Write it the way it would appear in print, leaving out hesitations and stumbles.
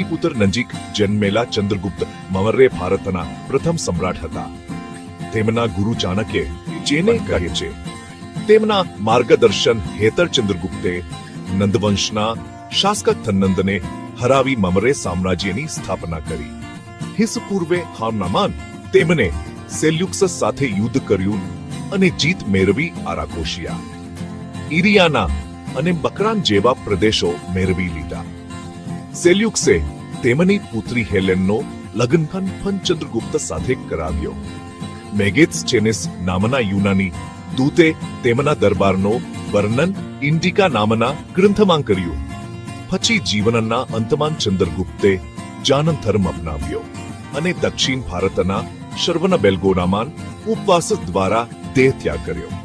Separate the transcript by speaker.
Speaker 1: પુત્ર નજીક જન્મેલા ચંદ્રગુપ્ત મૌર્ય ભારતના પ્રથમ સમ્રાટ હતા. તેમના ગુરુ ચાણક્ય જેને કહે છે તેમના માર્ગદર્શન હેઠળ ચંદ્રગુપ્તે નંદવંશના શાસક ધનનંદને હરાવી મૌર્ય સામ્રાજ્યની સ્થાપના કરી. ઈસપૂર્વે હાર્નામાન તેમણે સેલ્યુકસ સાથે યુદ્ધ કર્યું અને જીત મેળવી આરાકોશિયા, ઇરિયાના અને બકરાન જેવા પ્રદેશો મેળવી લીધા. સેલ્યુકસે તેમની પુત્રી હેલેનનો લગ્ન પણ ચંદ્રગુપ્ત સાથે કરાવ્યો. મેગેથ્સચેનિસ નામના યુનાની દૂતે તેમના દરબારનો વર્ણન ઇન્ડિકા નામના ગ્રંથમાં કર્યું. પછી જીવનના અંતમાં ચંદ્રગુપ્તે જૈન ધર્મ અપનાવ્યો અને દક્ષિણ ભારતના શ્રવણબેલગોળામાં ઉપવાસ દ્વારા દેહ ત્યાગ કર્યો.